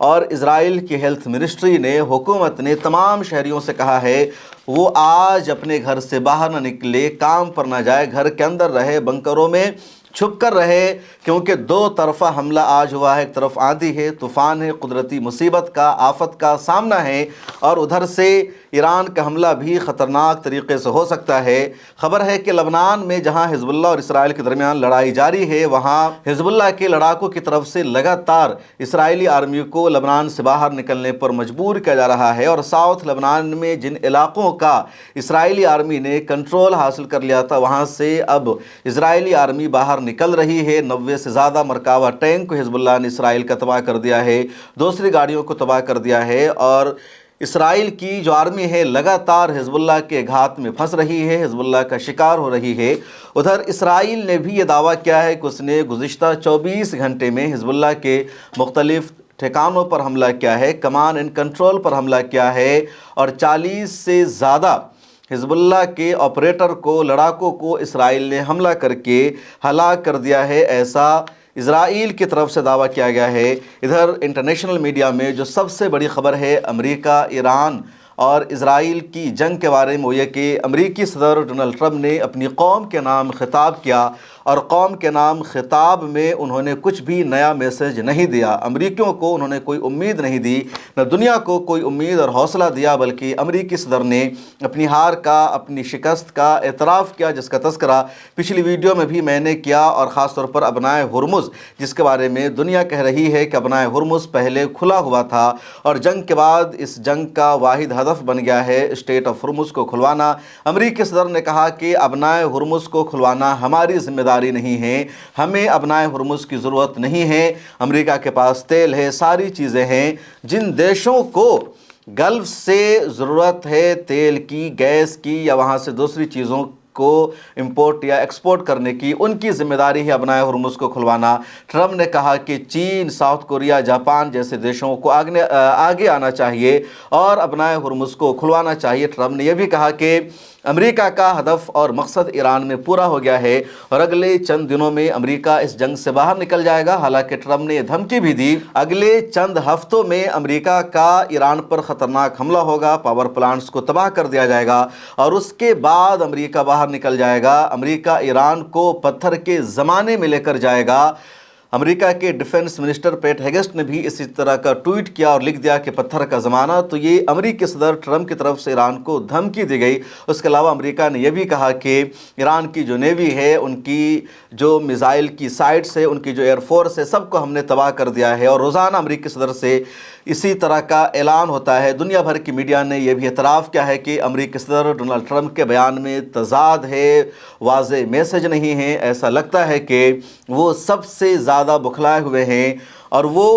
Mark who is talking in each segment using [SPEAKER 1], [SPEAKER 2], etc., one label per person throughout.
[SPEAKER 1] اور اسرائیل کی health ministry نے، حکومت نے تمام شہریوں سے کہا ہے وہ آج اپنے گھر سے باہر نہ نکلے، کام پر نہ جائے، گھر کے اندر رہے، بنکروں میں چھپ کر رہے، کیونکہ دو طرفہ حملہ آج ہوا ہے۔ ایک طرف آندھی ہے، طوفان ہے، قدرتی مصیبت کا، آفت کا سامنا ہے، اور ادھر سے ایران کا حملہ بھی خطرناک طریقے سے ہو سکتا ہے۔ خبر ہے کہ لبنان میں جہاں حزب اللہ اور اسرائیل کے درمیان لڑائی جاری ہے، وہاں حزب اللہ کے لڑاکوں کی طرف سے لگاتار اسرائیلی آرمی کو لبنان سے باہر نکلنے پر مجبور کیا جا رہا ہے، اور ساؤتھ لبنان میں جن علاقوں کا اسرائیلی آرمی نے کنٹرول حاصل کر لیا تھا، وہاں سے اب اسرائیلی آرمی باہر نکل رہی ہے۔ 90 سے زیادہ مرکبہ ٹینک کو حزب اللہ نے اسرائیل کا تباہ کر دیا ہے، دوسری گاڑیوں کو تباہ کر دیا ہے، اور اسرائیل کی جو آرمی ہے لگاتار حزب اللہ کے گھات میں پھنس رہی ہے، حزب اللہ کا شکار ہو رہی ہے۔ ادھر اسرائیل نے بھی یہ دعویٰ کیا ہے کہ اس نے گزشتہ 24 گھنٹے میں حزب اللہ کے مختلف ٹھکانوں پر حملہ کیا ہے، کمان اینڈ کنٹرول پر حملہ کیا ہے، اور 40 سے زیادہ حزب اللہ کے آپریٹر کو، لڑاکوں کو اسرائیل نے حملہ کر کے ہلاک کر دیا ہے، ایسا اسرائیل کی طرف سے دعویٰ کیا گیا ہے۔ ادھر انٹرنیشنل میڈیا میں جو سب سے بڑی خبر ہے امریکہ، ایران اور اسرائیل کی جنگ کے بارے میں، وہ یہ کہ امریکی صدر ڈونلڈ ٹرمپ نے اپنی قوم کے نام خطاب کیا، اور قوم کے نام خطاب میں انہوں نے کچھ بھی نیا میسج نہیں دیا۔ امریکیوں کو انہوں نے کوئی امید نہیں دی، نہ دنیا کو کوئی امید اور حوصلہ دیا، بلکہ امریکی صدر نے اپنی ہار کا، اپنی شکست کا اعتراف کیا، جس کا تذکرہ پچھلی ویڈیو میں بھی میں نے کیا، اور خاص طور پر ابنائے ہرمز، جس کے بارے میں دنیا کہہ رہی ہے کہ ابنائے ہرمز پہلے کھلا ہوا تھا، اور جنگ کے بعد اس جنگ کا واحد ہدف بن گیا ہے اسٹیٹ آف ہرمز کو کھلوانا۔ امریکی صدر نے کہا کہ ابنائے ہرمز کو کھلوانا ہماری ذمہ داری نہیں ہے، ہمیں ابنائے ہرمز کی ضرورت نہیں ہے، امریکہ کے پاس تیل ہے، ساری چیزیں ہیں۔ جن دیشوں کو گلف سے ضرورت ہے تیل کی، گیس کی، یا وہاں سے دوسری چیزوں کو امپورٹ یا ایکسپورٹ کرنے کی، ان کی ذمہ داری ہے ابنائے ہرمز کو کھلوانا۔ ٹرمپ نے کہا کہ چین، ساؤتھ کوریا، جاپان جیسے دیشوں کو آگے آنا چاہیے اور ابنائے ہرمز کو کھلوانا چاہیے۔ ٹرمپ نے یہ بھی کہا کہ امریکہ کا ہدف اور مقصد ایران میں پورا ہو گیا ہے، اور اگلے چند دنوں میں امریکہ اس جنگ سے باہر نکل جائے گا۔ حالانکہ ٹرمپ نے یہ دھمکی بھی دی اگلے چند ہفتوں میں امریکہ کا ایران پر خطرناک حملہ ہوگا، پاور پلانٹس کو تباہ کر دیا جائے گا، اور اس کے بعد امریکہ باہر نکل جائے گا۔ امریکہ ایران کو پتھر کے زمانے میں لے کر جائے گا۔ امریکہ کے ڈیفنس منسٹر پیٹ ہیگسٹ نے بھی اسی طرح کا ٹویٹ کیا اور لکھ دیا کہ پتھر کا زمانہ۔ تو یہ امریکی صدر ٹرمپ کی طرف سے ایران کو دھمکی دی گئی۔ اس کے علاوہ امریکہ نے یہ بھی کہا کہ ایران کی جو نیوی ہے، ان کی جو میزائل کی سائٹس ہے، ان کی جو ایئر فورس ہے، سب کو ہم نے تباہ کر دیا ہے، اور روزانہ امریکی صدر سے اسی طرح کا اعلان ہوتا ہے۔ دنیا بھر کی میڈیا نے یہ بھی اعتراف کیا ہے کہ امریکی صدر ڈونلڈ ٹرمپ کے بیان میں تضاد ہے، واضح میسج نہیں ہے۔ ایسا لگتا ہے کہ وہ سب سے زیادہ بکھلائے ہوئے ہیں، اور وہ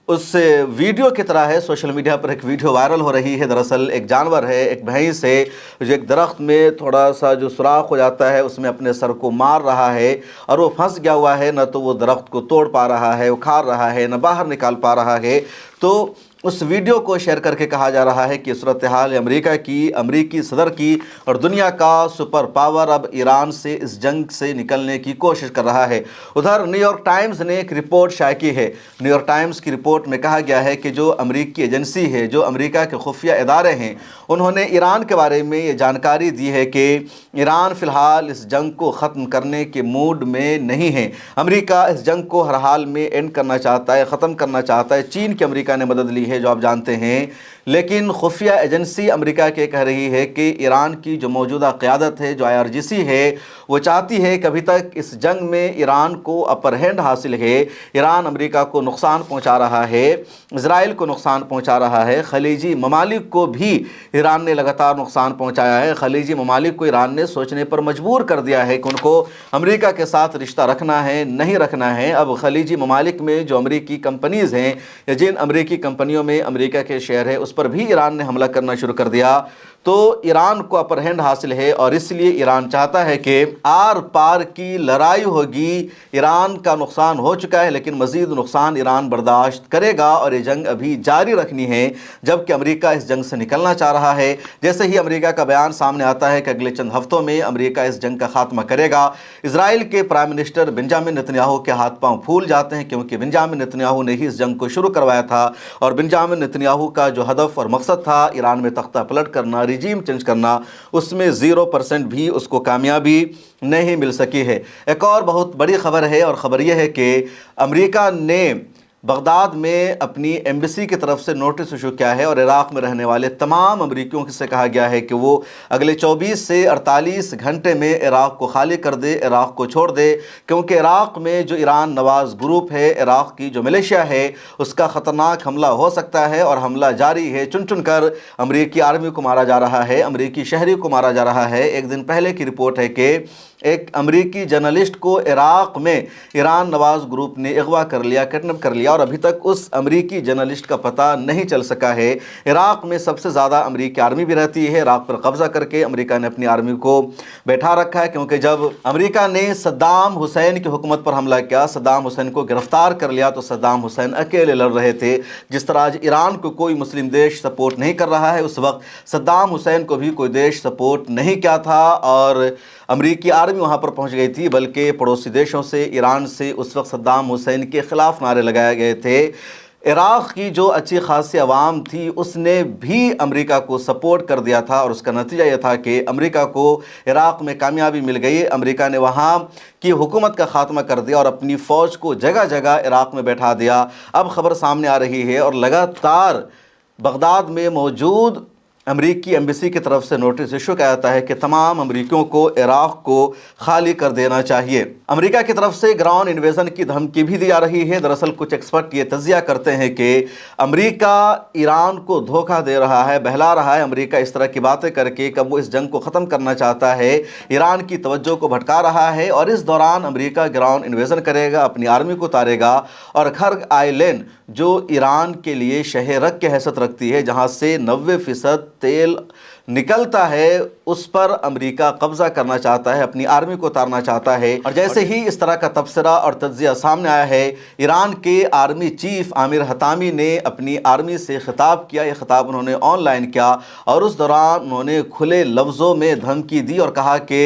[SPEAKER 1] اس ویڈیو کی طرح ہے۔ سوشل میڈیا پر ایک ویڈیو وائرل ہو رہی ہے، دراصل ایک جانور ہے، ایک بھینس ہے، جو ایک درخت میں تھوڑا سا جو سوراخ ہو جاتا ہے اس میں اپنے سر کو مار رہا ہے، اور وہ پھنس گیا ہوا ہے، نہ تو وہ درخت کو توڑ پا رہا ہے، اکھاڑ رہا ہے، نہ باہر نکال پا رہا ہے۔ تو اس ویڈیو کو شیئر کر کے کہا جا رہا ہے کہ صورتحال امریکہ کی، امریکی صدر کی اور دنیا کا سپر پاور اب ایران سے اس جنگ سے نکلنے کی کوشش کر رہا ہے۔ ادھر نیو یارک ٹائمز نے ایک رپورٹ شائع کی ہے۔ نیو یارک ٹائمز کی رپورٹ میں کہا گیا ہے کہ جو امریکی ایجنسی ہے، جو امریکہ کے خفیہ ادارے ہیں، انہوں نے ایران کے بارے میں یہ جانکاری دی ہے کہ ایران فی الحال اس جنگ کو ختم کرنے کے موڈ میں نہیں ہے۔ امریکہ اس جنگ کو ہر حال میں اینڈ کرنا چاہتا ہے، ختم کرنا چاہتا ہے۔ چین کی امریکہ نے مدد لی ہے، جو آپ جانتے ہیں، لیکن خفیہ ایجنسی امریکہ کے کہہ رہی ہے کہ ایران کی جو موجودہ قیادت ہے، جو IRGC ہے، وہ چاہتی ہے کہ ابھی تک اس جنگ میں ایران کو اپر ہینڈ حاصل ہے۔ ایران امریکہ کو نقصان پہنچا رہا ہے، اسرائیل کو نقصان پہنچا رہا ہے، خلیجی ممالک کو بھی ایران نے لگاتار نقصان پہنچایا ہے۔ خلیجی ممالک کو ایران نے سوچنے پر مجبور کر دیا ہے کہ ان کو امریکہ کے ساتھ رشتہ رکھنا ہے، نہیں رکھنا ہے۔ اب خلیجی ممالک میں جو امریکی کمپنیز ہیں، یا جن امریکی کمپنیوں میں امریکہ کے شیئر ہے، اس پر بھی ایران نے حملہ کرنا شروع کر دیا۔ تو ایران کو اپر ہینڈ حاصل ہے، اور اس لیے ایران چاہتا ہے کہ آر پار کی لڑائی ہوگی۔ ایران کا نقصان ہو چکا ہے لیکن مزید نقصان ایران برداشت کرے گا، اور یہ جنگ ابھی جاری رکھنی ہے، جبکہ امریکہ اس جنگ سے نکلنا چاہ رہا ہے۔ جیسے ہی امریکہ کا بیان سامنے آتا ہے کہ اگلے چند ہفتوں میں امریکہ اس جنگ کا خاتمہ کرے گا، اسرائیل کے پرائم منسٹر بنجامن نتنیاہو کے ہاتھ پاؤں پھول جاتے ہیں، کیونکہ بنجامن نتنیاہو نے ہی اس جنگ کو شروع کروایا تھا، اور بنجامن نتنیاہو کا جو ہدف اور مقصد تھا ایران میں تختہ پلٹ کرنا، رجیم چینج کرنا، اس میں 0% بھی اس کو کامیابی نہیں مل سکی ہے۔ ایک اور بہت بڑی خبر ہے، اور خبر یہ ہے کہ امریکہ نے بغداد میں اپنی ایمبیسی کی طرف سے نوٹس ایشو کیا ہے، اور عراق میں رہنے والے تمام امریکیوں سے کہا گیا ہے کہ وہ اگلے 24 سے 48 گھنٹے میں عراق کو خالی کر دے، عراق کو چھوڑ دے، کیونکہ عراق میں جو ایران نواز گروپ ہے، عراق کی جو ملیشیا ہے، اس کا خطرناک حملہ ہو سکتا ہے، اور حملہ جاری ہے۔ چن چن کر امریکی آرمی کو مارا جا رہا ہے، امریکی شہری کو مارا جا رہا ہے۔ ایک دن پہلے کی رپورٹ ہے کہ ایک امریکی جرنلسٹ کو عراق میں ایران نواز گروپ نے اغوا کر لیا، کڈنیپ کر لیا، اور ابھی تک اس امریکی جرنلسٹ کا پتہ نہیں چل سکا ہے۔ عراق میں سب سے زیادہ امریکی آرمی بھی رہتی ہے، عراق پر قبضہ کر کے امریکہ نے اپنی آرمی کو بیٹھا رکھا ہے، کیونکہ جب امریکہ نے صدام حسین کی حکومت پر حملہ کیا، صدام حسین کو گرفتار کر لیا، تو صدام حسین اکیلے لڑ رہے تھے۔ جس طرح آج ایران کو کوئی مسلم دیش سپورٹ نہیں کر رہا ہے، اس وقت صدام حسین کو بھی کوئی دیش سپورٹ نہیں کیا تھا، اور امریکی آرمی وہاں پر پہنچ گئی تھی، بلکہ پڑوسی دیشوں سے، ایران سے اس وقت صدام حسین کے خلاف نعرے لگائے گئے تھے۔ عراق کی جو اچھی خاصی عوام تھی اس نے بھی امریکہ کو سپورٹ کر دیا تھا، اور اس کا نتیجہ یہ تھا کہ امریکہ کو عراق میں کامیابی مل گئی۔ امریکہ نے وہاں کی حکومت کا خاتمہ کر دیا اور اپنی فوج کو جگہ جگہ عراق میں بیٹھا دیا۔ اب خبر سامنے آ رہی ہے، اور لگاتار بغداد میں موجود امریکی ایمبیسی کی طرف سے نوٹس ایشو کیا جاتا ہے کہ تمام امریکیوں کو عراق کو خالی کر دینا چاہیے۔ امریکہ کی طرف سے گراؤنڈ انویژن کی دھمکی بھی دی جا رہی ہے۔ دراصل کچھ ایکسپرٹ یہ تجزیہ کرتے ہیں کہ امریکہ ایران کو دھوکہ دے رہا ہے، بہلا رہا ہے۔ امریکہ اس طرح کی باتیں کر کے کب وہ اس جنگ کو ختم کرنا چاہتا ہے، ایران کی توجہ کو بھٹکا رہا ہے، اور اس دوران امریکہ گراؤنڈ انویژن کرے گا، اپنی آرمی کو اتارے گا، اور خرگ آئلینڈ جو ایران کے لیے شہ رگ کی حیثیت رکھتی ہے، جہاں سے 90% تیل نکلتا ہے، اس پر امریکہ قبضہ کرنا چاہتا ہے، اپنی آرمی کو اتارنا چاہتا ہے۔ اور جیسے ہی اس طرح کا تبصرہ اور تجزیہ سامنے آیا ہے، ایران کے آرمی چیف عامر حطامی نے اپنی آرمی سے خطاب کیا۔ یہ خطاب انہوں نے آن لائن کیا، اور اس دوران انہوں نے کھلے لفظوں میں دھمکی دی اور کہا کہ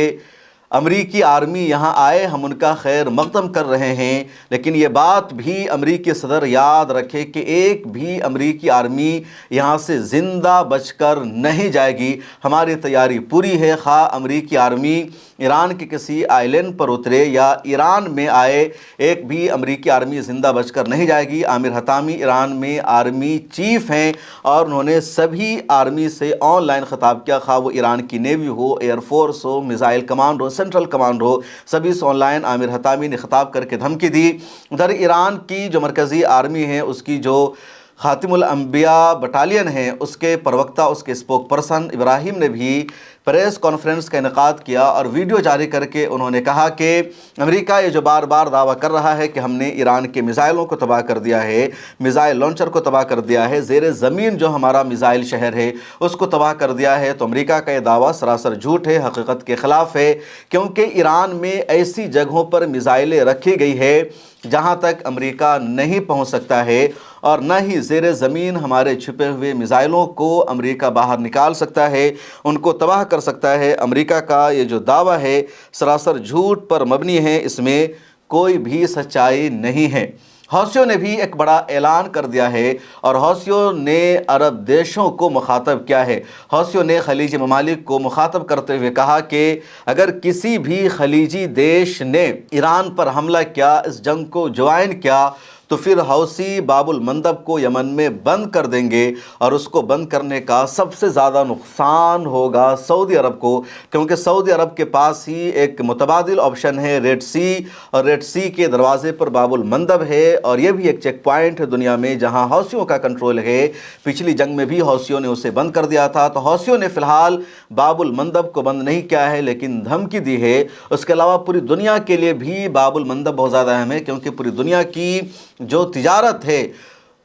[SPEAKER 1] امریکی آرمی یہاں آئے، ہم ان کا خیر مقدم کر رہے ہیں، لیکن یہ بات بھی امریکی صدر یاد رکھے کہ ایک بھی امریکی آرمی یہاں سے زندہ بچ کر نہیں جائے گی۔ ہماری تیاری پوری ہے، خواہ امریکی آرمی ایران کے کسی آئلینڈ پر اترے یا ایران میں آئے، ایک بھی امریکی آرمی زندہ بچ کر نہیں جائے گی۔ عامر حطامی ایران میں آرمی چیف ہیں، اور انہوں نے سبھی آرمی سے آن لائن خطاب کیا، خواہ وہ ایران کی نیوی ہو، ایئر فورس ہو، میزائل کمانڈ ہو، سینٹرل کمانڈ ہو، سبھی سے آن لائن عامر حطامی نے خطاب کر کے دھمکی دی۔ ادھر ایران کی جو مرکزی آرمی ہے، اس کی جو خاتم الانبیاء بٹالین ہے، اس کے پروکتا، اس کے اسپوک پرسن ابراہیم نے بھی پریس کانفرنس کا انعقاد کیا، اور ویڈیو جاری کر کے انہوں نے کہا کہ امریکہ یہ جو بار بار دعویٰ کر رہا ہے کہ ہم نے ایران کے میزائلوں کو تباہ کر دیا ہے، میزائل لانچر کو تباہ کر دیا ہے، زیر زمین جو ہمارا میزائل شہر ہے اس کو تباہ کر دیا ہے، تو امریکہ کا یہ دعویٰ سراسر جھوٹ ہے، حقیقت کے خلاف ہے، کیونکہ ایران میں ایسی جگہوں پر میزائلیں رکھی گئی ہے جہاں تک امریکہ نہیں پہنچ سکتا ہے، اور نہ ہی زیر زمین ہمارے چھپے ہوئے میزائلوں کو امریکہ باہر نکال سکتا ہے، ان کو تباہ کر سکتا ہے۔ امریکہ کا یہ جو دعویٰ ہے سراسر جھوٹ پر مبنی ہے، اس میں کوئی بھی سچائی نہیں ہے۔ حوثیوں نے بھی ایک بڑا اعلان کر دیا ہے، اور حوثیوں نے عرب دیشوں کو مخاطب کیا ہے۔ حوثیوں نے خلیجی ممالک کو مخاطب کرتے ہوئے کہا کہ اگر کسی بھی خلیجی دیش نے ایران پر حملہ کیا، اس جنگ کو جوائن کیا، تو پھر حوثی باب المندب کو یمن میں بند کر دیں گے، اور اس کو بند کرنے کا سب سے زیادہ نقصان ہوگا سعودی عرب کو، کیونکہ سعودی عرب کے پاس ہی ایک متبادل آپشن ہے ریڈ سی، اور ریڈ سی کے دروازے پر باب المندب ہے، اور یہ بھی ایک چیک پوائنٹ ہے دنیا میں جہاں حوثیوں کا کنٹرول ہے۔ پچھلی جنگ میں بھی حوثیوں نے اسے بند کر دیا تھا، تو حوثیوں نے فی الحال باب المندب کو بند نہیں کیا ہے لیکن دھمکی دی ہے۔ اس کے علاوہ پوری دنیا کے لیے بھی باب المندب بہت زیادہ اہم ہے، کیونکہ پوری دنیا کی جو تجارت ہے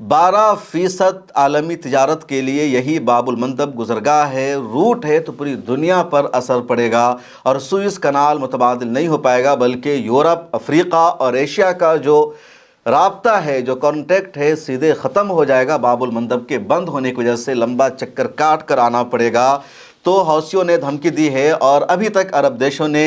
[SPEAKER 1] 12% عالمی تجارت کے لیے یہی باب المندب گزرگاہ ہے، روٹ ہے، تو پوری دنیا پر اثر پڑے گا اور سوئس کنال متبادل نہیں ہو پائے گا، بلکہ یورپ، افریقہ اور ایشیا کا جو رابطہ ہے، جو کانٹیکٹ ہے، سیدھے ختم ہو جائے گا۔ باب المندب کے بند ہونے کی وجہ سے لمبا چکر کاٹ کر آنا پڑے گا۔ تو حوثیوں نے دھمکی دی ہے اور ابھی تک عرب دیشوں نے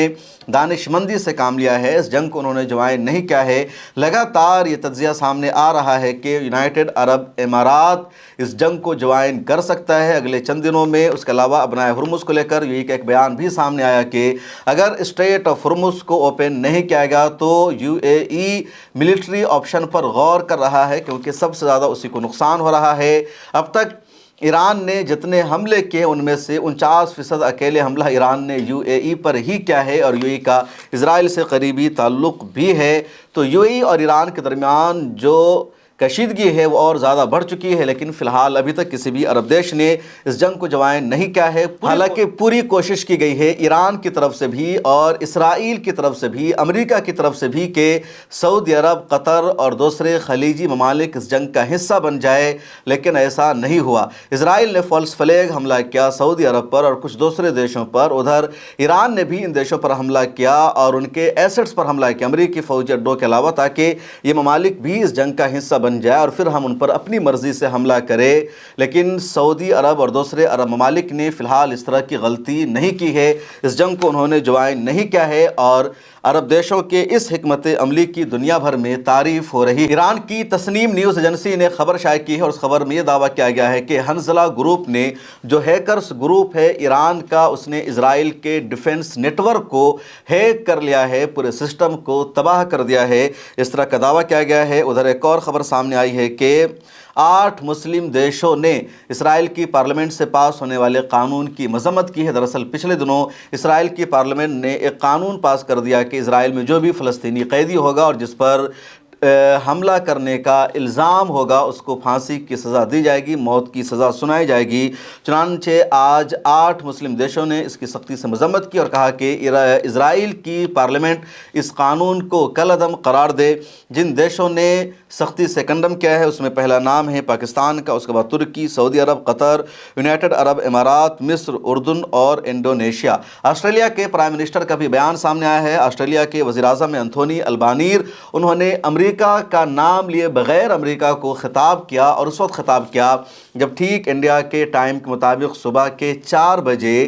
[SPEAKER 1] دانش مندی سے کام لیا ہے، اس جنگ کو انہوں نے جوائن نہیں کیا ہے۔ لگاتار یہ تجزیہ سامنے آ رہا ہے کہ یونائٹڈ عرب امارات اس جنگ کو جوائن کر سکتا ہے اگلے چند دنوں میں۔ اس کے علاوہ ابنائے ہرمز کو لے کر یو اے کا ایک بیان بھی سامنے آیا کہ اگر اسٹریٹ آف ہرمز کو اوپن نہیں کیا گیا تو U A E military option پر غور کر رہا ہے، کیونکہ سب سے زیادہ اسی کو نقصان ہو رہا ہے۔ اب تک ایران نے جتنے حملے کیے ان میں سے 49% اکیلے حملہ ایران نے یو اے ای پر ہی کیا ہے، اور یو اے ای کا اسرائیل سے قریبی تعلق بھی ہے۔ تو یو اے ای اور ایران کے درمیان جو کشیدگی ہے وہ اور زیادہ بڑھ چکی ہے، لیکن فی الحال ابھی تک کسی بھی عرب دیش نے اس جنگ کو جوائن نہیں کیا ہے۔ حالانکہ پوری کوشش کی گئی ہے ایران کی طرف سے بھی اور اسرائیل کی طرف سے بھی، امریکہ کی طرف سے بھی، کہ سعودی عرب، قطر اور دوسرے خلیجی ممالک اس جنگ کا حصہ بن جائے، لیکن ایسا نہیں ہوا۔ اسرائیل نے فالس فلیگ حملہ کیا سعودی عرب پر اور کچھ دوسرے دیشوں پر، ادھر ایران نے بھی ان دیشوں پر حملہ کیا اور ان کے ایسٹس پر حملہ کیا، امریکی فوجی اڈوں کے علاوہ، تاکہ یہ ممالک بھی اس جنگ کا حصہ بن جائے اور پھر ہم ان پر اپنی مرضی سے حملہ کرے۔ لیکن سعودی عرب اور دوسرے عرب ممالک نے فی الحال اس طرح کی غلطی نہیں کی ہے، اس جنگ کو انہوں نے جوائن نہیں کیا ہے، اور عرب دیشوں کے اس حکمت عملی کی دنیا بھر میں تعریف ہو رہی ہے۔ ایران کی تسنیم نیوز ایجنسی نے خبر شائع کی ہے اور اس خبر میں یہ دعویٰ کیا گیا ہے کہ حنظلہ گروپ نے، جو ہیکرز گروپ ہے ایران کا، اس نے اسرائیل کے ڈیفنس نیٹ ورک کو ہیک کر لیا ہے، پورے سسٹم کو تباہ کر دیا ہے، اس طرح کا دعویٰ کیا گیا ہے۔ ادھر ایک اور خبر سامنے آئی ہے کہ 8 مسلم دیشوں نے اسرائیل کی پارلیمنٹ سے پاس ہونے والے قانون کی مذمت کی ہے۔ دراصل پچھلے دنوں اسرائیل کی پارلیمنٹ نے ایک قانون پاس کر دیا کہ اسرائیل میں جو بھی فلسطینی قیدی ہوگا اور جس پر حملہ کرنے کا الزام ہوگا اس کو پھانسی کی سزا دی جائے گی، موت کی سزا سنائی جائے گی۔ چنانچہ آج 8 مسلم دیشوں نے اس کی سختی سے مذمت کی اور کہا کہ اسرائیل کی پارلیمنٹ اس قانون کو کالعدم قرار دے۔ جن دیشوں نے سختی سے کنڈم کیا ہے اس میں پہلا نام ہے پاکستان کا، اس کے بعد ترکی، سعودی عرب، قطر، یونائٹڈ عرب امارات، مصر، اردن اور انڈونیشیا۔ آسٹریلیا کے پرائم منسٹر کا بھی بیان سامنے آیا ہے۔ آسٹریلیا کے وزیر اعظم انتھونی البانیر، انہوں نے امریکہ کا نام لیے بغیر امریکہ کو خطاب کیا، اور اس وقت خطاب کیا جب ٹھیک انڈیا کے ٹائم کے مطابق صبح کے 4 بجے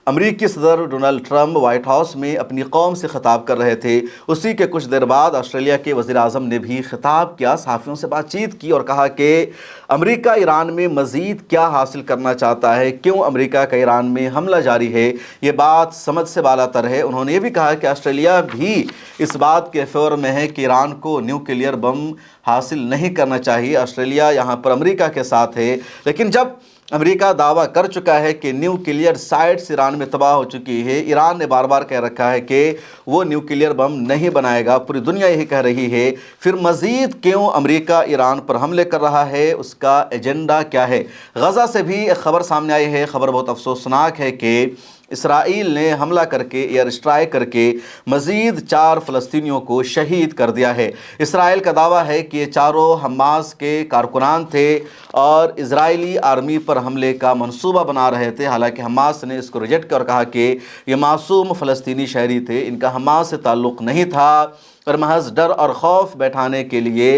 [SPEAKER 1] امریکی صدر ڈونلڈ ٹرمپ وائٹ ہاؤس میں اپنی قوم سے خطاب کر رہے تھے۔ اسی کے کچھ دیر بعد آسٹریلیا کے وزیر اعظم نے بھی خطاب کیا، صحافیوں سے بات چیت کی اور کہا کہ امریکہ ایران میں مزید کیا حاصل کرنا چاہتا ہے، کیوں امریکہ کا ایران میں حملہ جاری ہے، یہ بات سمجھ سے بالاتر ہے۔ انہوں نے یہ بھی کہا کہ آسٹریلیا بھی اس بات کے فیور میں ہے کہ ایران کو نیوکلیئر بم حاصل نہیں کرنا چاہیے۔ آسٹریلیا یہاں پر امریکہ کے ساتھ ہے، لیکن جب امریکہ دعویٰ کر چکا ہے کہ نیوکلیئر سائٹس ایران میں تباہ ہو چکی ہے، ایران نے بار بار کہہ رکھا ہے کہ وہ نیوکلیئر بم نہیں بنائے گا، پوری دنیا یہی کہہ رہی ہے، پھر مزید کیوں امریکہ ایران پر حملے کر رہا ہے، اس کا ایجنڈا کیا ہے؟ غزہ سے بھی ایک خبر سامنے آئی ہے، خبر بہت افسوسناک ہے کہ اسرائیل نے حملہ کر کے، ایئر اسٹرائک کر کے مزید 4 فلسطینیوں کو شہید کر دیا ہے۔ اسرائیل کا دعویٰ ہے کہ یہ چاروں حماس کے کارکنان تھے اور اسرائیلی آرمی پر حملے کا منصوبہ بنا رہے تھے، حالانکہ حماس نے اس کو ریجیکٹ کر کہا کہ یہ معصوم فلسطینی شہری تھے، ان کا حماس سے تعلق نہیں تھا، اور محض ڈر اور خوف بیٹھانے کے لیے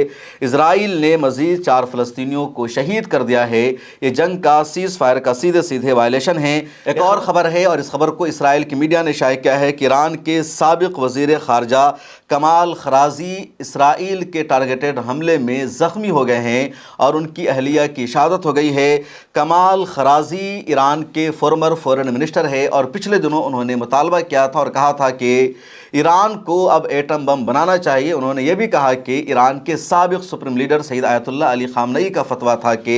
[SPEAKER 1] اسرائیل نے مزید 4 فلسطینیوں کو شہید کر دیا ہے۔ یہ جنگ کا سیز فائر کا سیدھے وائلیشن ہے۔ ایک اور خبر ہے، اور اس خبر کو اسرائیل کی میڈیا نے شائع کیا ہے کہ ایران کے سابق وزیر خارجہ کمال خرازی اسرائیل کے ٹارگیٹڈ حملے میں زخمی ہو گئے ہیں اور ان کی اہلیہ کی شہادت ہو گئی ہے۔ کمال خرازی ایران کے فارمر فورن منسٹر ہے اور پچھلے دنوں انہوں نے مطالبہ کیا تھا اور کہا تھا کہ ایران کو اب ایٹم بم بنانا چاہیے۔ انہوں نے یہ بھی کہا کہ ایران کے سابق سپریم لیڈر سید آیت اللہ علی خامنئی کا فتویٰ تھا کہ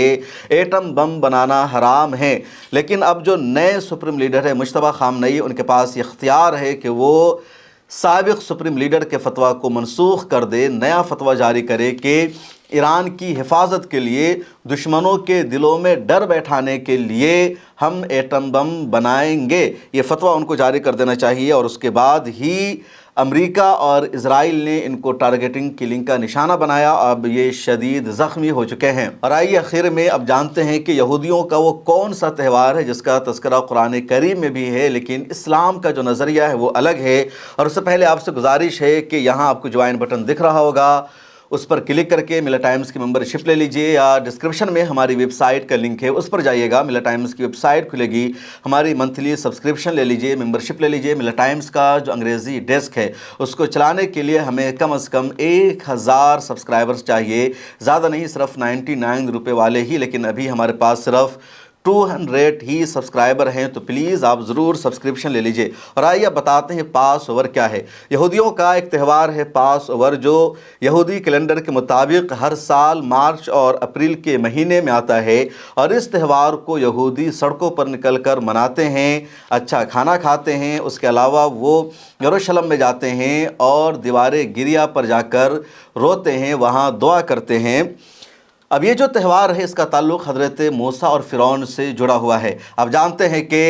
[SPEAKER 1] ایٹم بم بنانا حرام ہے، لیکن اب جو نئے سپریم لیڈر ہے مجتبیٰ خامنئی، ان کے پاس یہ اختیار ہے کہ وہ سابق سپریم لیڈر کے فتویٰ کو منسوخ کر دے، نیا فتویٰ جاری کرے کہ ایران کی حفاظت کے لیے، دشمنوں کے دلوں میں ڈر بیٹھانے کے لیے ہم ایٹم بم بنائیں گے۔ یہ فتویٰ ان کو جاری کر دینا چاہیے اور اس کے بعد ہی امریکہ اور اسرائیل نے ان کو ٹارگیٹنگ کلنگ کا نشانہ بنایا، اب یہ شدید زخمی ہو چکے ہیں۔ اور آئیے آخر میں اب جانتے ہیں کہ یہودیوں کا وہ کون سا تہوار ہے جس کا تذکرہ قرآن کریم میں بھی ہے، لیکن اسلام کا جو نظریہ ہے وہ الگ ہے۔ اور اس سے پہلے آپ سے گزارش ہے کہ یہاں آپ کو جوائن بٹن دکھ رہا ہوگا، اس پر کلک کر کے ملا ٹائمز کی ممبرشپ لے لیجئے، یا ڈسکرپشن میں ہماری ویب سائٹ کا لنک ہے اس پر جائیے گا، ملا ٹائمز کی ویب سائٹ کھلے گی، ہماری منتھلی سبسکرپشن لے لیجئے، ممبرشپ لے لیجئے۔ ملا ٹائمز کا جو انگریزی ڈیسک ہے اس کو چلانے کے لیے ہمیں کم از کم 1000 سبسکرائبرز چاہیے، زیادہ نہیں، صرف 99 روپے والے ہی، لیکن ابھی ہمارے پاس صرف 200 ہی سبسکرائبر ہیں، تو پلیز آپ ضرور سبسکرپشن لے لیجئے۔ اور آئیے اب بتاتے ہیں پاس اوور کیا ہے۔ یہودیوں کا ایک تہوار ہے پاس اوور، جو یہودی کیلنڈر کے مطابق ہر سال مارچ اور اپریل کے مہینے میں آتا ہے، اور اس تہوار کو یہودی سڑکوں پر نکل کر مناتے ہیں، اچھا کھانا کھاتے ہیں، اس کے علاوہ وہ یروشلم میں جاتے ہیں اور دیوار گریا پر جا کر روتے ہیں، وہاں دعا کرتے ہیں۔ اب یہ جو تہوار ہے اس کا تعلق حضرت موسیٰ اور فرعون سے جڑا ہوا ہے۔ آپ جانتے ہیں کہ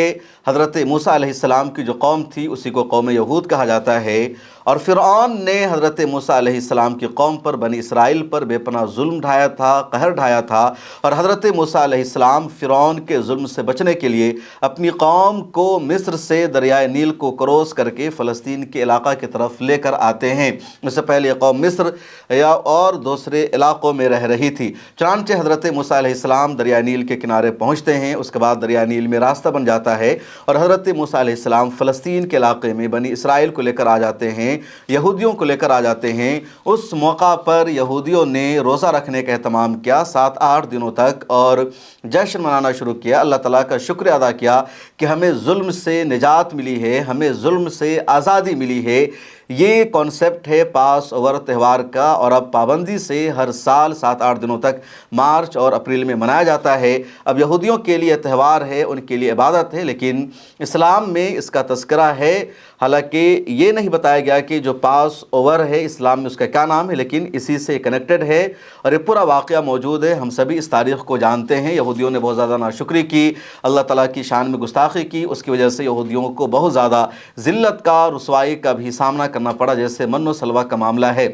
[SPEAKER 1] حضرت موسیٰ علیہ السلام کی جو قوم تھی اسی کو قوم یہود کہا جاتا ہے، اور فرعون نے حضرت موسیٰ علیہ السلام کی قوم پر، بنی اسرائیل پر بے پناہ ظلم ڈھایا تھا، قہر ڈھایا تھا، اور حضرت موسیٰ علیہ السلام فرعون کے ظلم سے بچنے کے لیے اپنی قوم کو مصر سے دریائے نیل کو کروس کر کے فلسطین کے علاقہ کی طرف لے کر آتے ہیں۔ اس سے پہلے یہ قوم مصر یا اور دوسرے علاقوں میں رہ رہی تھی۔ چنانچہ حضرت موسیٰ علیہ السلام دریائے نیل کے کنارے پہنچتے ہیں، اس کے بعد دریائے نیل میں راستہ بن جاتا ہے، اور حضرت موسیٰ علیہ السلام فلسطین کے علاقے میں بنی اسرائیل کو لے کر آ جاتے ہیں، یہودیوں کو لے کر آ جاتے ہیں۔ اس موقع پر یہودیوں نے روزہ رکھنے کا اہتمام کیا 7-8 دنوں تک، اور جشن منانا شروع کیا، اللہ تعالیٰ کا شکر ادا کیا کہ ہمیں ظلم سے نجات ملی ہے، ہمیں ظلم سے آزادی ملی ہے۔ یہ کانسیپٹ ہے پاس اوور تہوار کا، اور اب پابندی سے ہر سال 7-8 دنوں تک مارچ اور اپریل میں منایا جاتا ہے۔ اب یہودیوں کے لیے تہوار ہے، ان کے لیے عبادت ہے، لیکن اسلام میں اس کا تذکرہ ہے۔ حالانکہ یہ نہیں بتایا گیا کہ جو پاس اوور ہے اسلام میں اس کا کیا نام ہے، لیکن اسی سے کنیکٹڈ ہے، اور یہ پورا واقعہ موجود ہے۔ ہم سبھی اس تاریخ کو جانتے ہیں، یہودیوں نے بہت زیادہ ناشکری کی، اللہ تعالیٰ کی شان میں گستاخی کی، اس کی وجہ سے یہودیوں کو بہت زیادہ ذلت کا، رسوائی کا بھی سامنا کرنا پڑا، جیسے من و سلوہ کا معاملہ ہے۔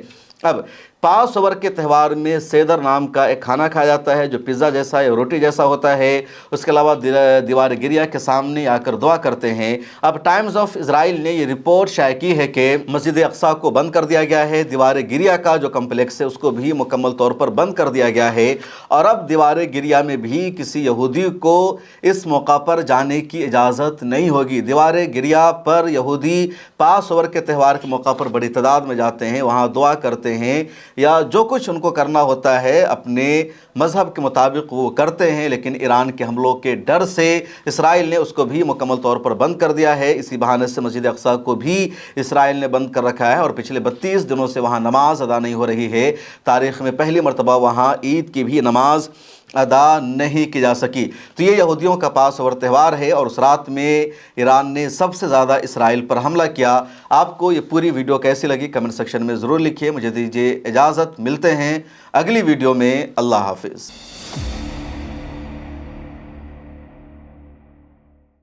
[SPEAKER 1] اب پاس اوور کے تہوار میں سیدر نام کا ایک کھانا کھایا جاتا ہے جو پیزا جیسا یا روٹی جیسا ہوتا ہے، اس کے علاوہ دیوار گریا کے سامنے آ کر دعا کرتے ہیں۔ اب ٹائمز آف اسرائیل نے یہ رپورٹ شائع کی ہے کہ مسجد اقصیٰ کو بند کر دیا گیا ہے، دیوار گریا کا جو کمپلیکس ہے اس کو بھی مکمل طور پر بند کر دیا گیا ہے، اور اب دیوار گریا میں بھی کسی یہودی کو اس موقع پر جانے کی اجازت نہیں ہوگی۔ دیوار گریا پر یہودی پاس اوور کے تہوار کے موقع پر بڑی تعداد میں جاتے ہیں، وہاں دعا کرتے ہیں، یا جو کچھ ان کو کرنا ہوتا ہے اپنے مذہب کے مطابق وہ کرتے ہیں، لیکن ایران کے حملوں کے ڈر سے اسرائیل نے اس کو بھی مکمل طور پر بند کر دیا ہے۔ اسی بہانے سے مسجد اقصیٰ کو بھی اسرائیل نے بند کر رکھا ہے، اور پچھلے 32 دنوں سے وہاں نماز ادا نہیں ہو رہی ہے۔ تاریخ میں پہلی مرتبہ وہاں عید کی بھی نماز ادا نہیں کی جا سکی۔ تو یہ یہودیوں کا پاس اوور تہوار ہے، اور اس رات میں ایران نے سب سے زیادہ اسرائیل پر حملہ کیا۔ آپ کو یہ پوری ویڈیو کیسی لگی کمنٹ سیکشن میں ضرور لکھیے۔ مجھے دیجیے اجازت، ملتے ہیں اگلی ویڈیو میں، اللہ حافظ۔